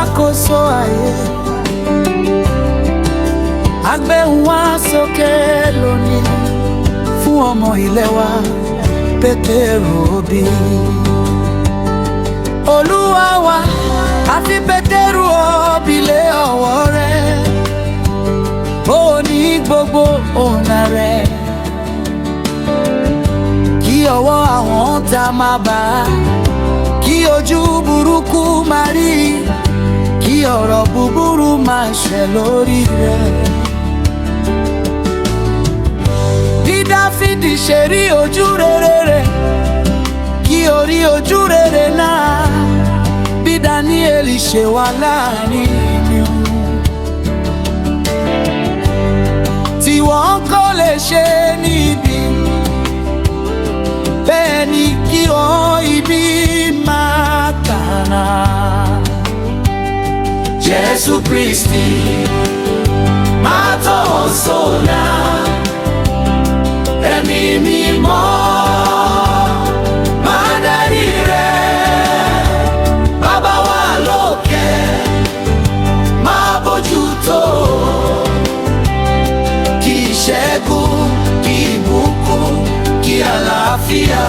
ṣàkóso ayé. Agbéhùn wá sókè lónìí fún ọmọ ilẹ̀ wa Pétérù Òbí. Olúwa wa àfi Pétérù Òbí lé ọwọ́ rẹ̀, ó ní gbogbo ọ̀nà rẹ̀. Kí ọwọ́ àwọn tá má bà á, kí ojú burúkú má rí, kí ọ̀rọ̀ búburú má ṣẹ lórí rẹ̀. Bí Dáfídì ṣe rí ojú rere rẹ̀, kí o rí ojú rere náà. Bí Dáníẹ́lì ṣe wà láàrin ìlú, tí wọ́n kò lè ṣe níbi, bẹ́ẹ̀ ni kí wọ́n ibi máa kàná. Jésù Kristi máa tọ́ ọ sọ́nà, Ẹ̀mí Mímọ́ máa darí rẹ̀. Bàbá wa lókè máa bójútó, kí ìṣẹ́gun, kí ìbùkún, kí àlàáfíà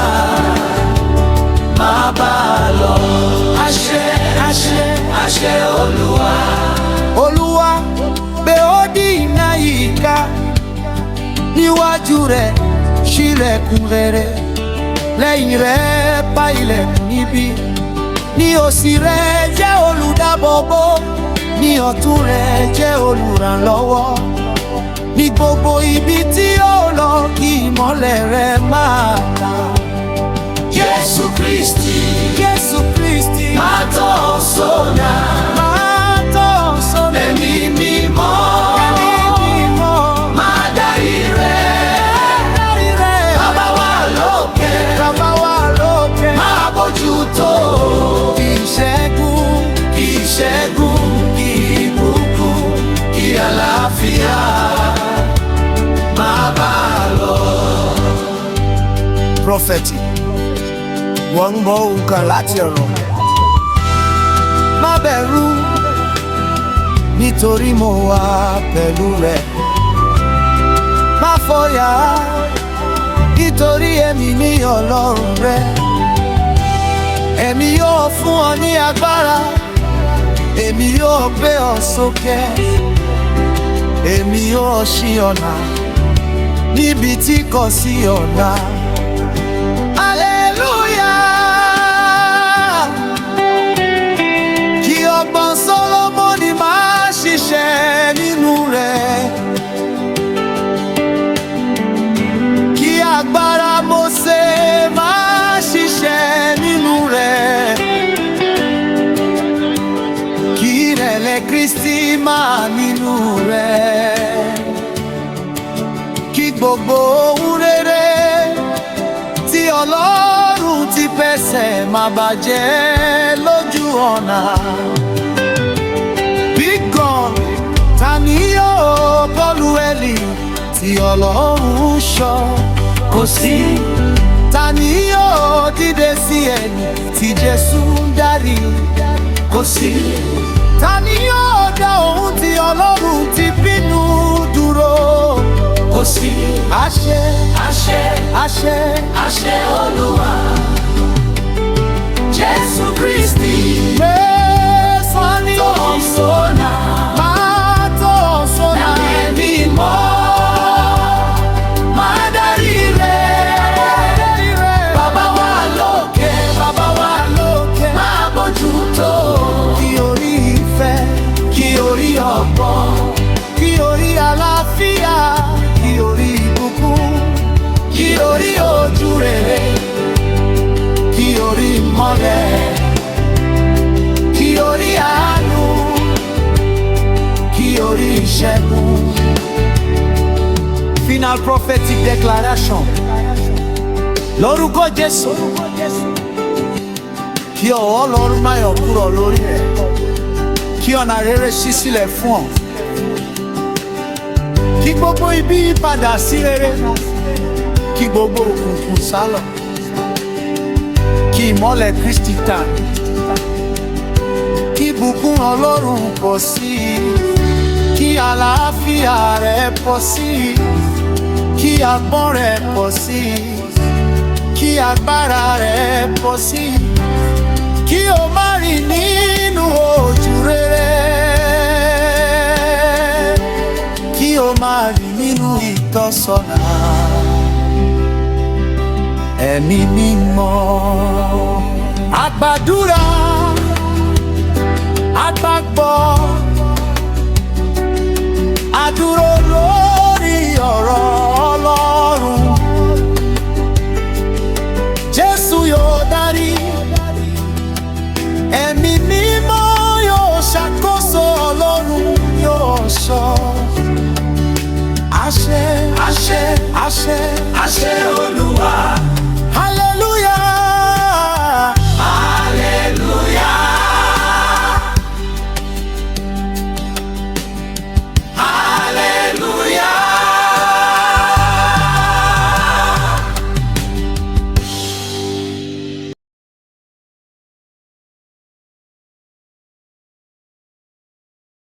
máa bá a lọ. Àṣẹ, àṣẹ, àṣẹ Olúwa. Olúwa gbé odi iná yìí ká, níwájú rẹ̀ ṣílẹ̀kùn rere, lẹ́yìn rẹ̀ pa ilẹ̀kùn níbí. Ní òsì rẹ̀ jẹ́ olùdáàbòbò, ní ọ̀tún rẹ̀ jẹ́ olùrànlọ́wọ́. Ní gbogbo ibi tí ó lọ, kí ìmọ́lẹ̀ rẹ̀ máa tàn. Jésù Kristi, Jésù Kristi, máa tọ́ ọ sọ́nà, máa tọ́ ọ sọ́nà. Ẹ̀mí Mímọ́, Ẹ̀mí Mímọ́, máa darí rẹ̀. Bàbá wa lókè, Bàbá wa lókè, máa bójútó. Kí ìṣẹ́gun, kí ìṣẹ́gun, kí ìbùkún, kí àlàáfíà máa bá a lọ. Prọfẹ̀tì, wọ́n ń gbọ́ ohùn kan láti ọ̀run. Má bẹ̀rù, nítorí mo wà pẹ̀lú rẹ. Má fòyà, nítorí èmi ni Ọlọ́run rẹ. Èmi yóò fún ọ ní agbára, èmi yóò gbé ọ sókè, èmi yóò ṣí ọ̀nà níbi tí kò sí ọ̀nà. Ọgbọ́n Sólómọ́nì máa ṣiṣẹ́ nínú rẹ̀, kí agbára Mósè máa ṣiṣẹ́ nínú rẹ̀, kí ìrẹ̀lẹ̀ Kristi máa nínú rẹ̀, kí gbogbo ohun rere tí Ọlọ́run ti pèsè má bàjẹ́ lójú ọ̀nà. Ta ni yóò bọ́lú Élì tí Ọlọ́run ṣọ́? Kò sí. Ta ni yóò dìde sí ẹni tí Jésù ń darí? Kò sí. Ta ni yóò dá ohun tí Ọlọ́run ti bínú dúró? Kò sí. Àṣẹ, àṣẹ, àṣẹ, àṣẹ Olúwa. Jésù Kristi tó ń sọ́nà. Kí orí àlàáfíà, kí orí ìbùkún, kí orí ojú rere, kí orí ìmọ́lẹ̀, kí orí àánú, kí orí ìṣẹ́gun. Final prophetic declaration. Lórúkọ Jésù, kí ọwọ́ Ọlọ́run má yọ̀ kúrò lórí rẹ̀, kí ọ̀nà rere ṣí sílẹ̀ fún ọ, kí gbogbo ibi padà sí rere, kí gbogbo òkùnkùn sálọ, kí ìmọ́lẹ̀ Kristi tàn, kí bùkún Ọlọ́run pọ̀ sí i, kí àlàáfíà rẹ̀ pọ̀ sí i, kí àgbọ́n rẹ̀ pọ̀ sí i, kí agbára rẹ̀ pọ̀ sí i, kí o má rìn nínú ojú rere, kí o má rìn nínú ìtọ́sọ́nà Ẹ̀mí Mímọ́. A gbàdúrà, a gbàgbọ́, a dúró lórí ọ̀rọ̀ Ọlọ́run. Jésù yóò darí, Ẹ̀mí Mímọ́ yóò ṣàkóso, Ọlọ́run yóò ṣọ́. Àṣẹ, àṣẹ, àṣẹ, àṣẹ Olúwa.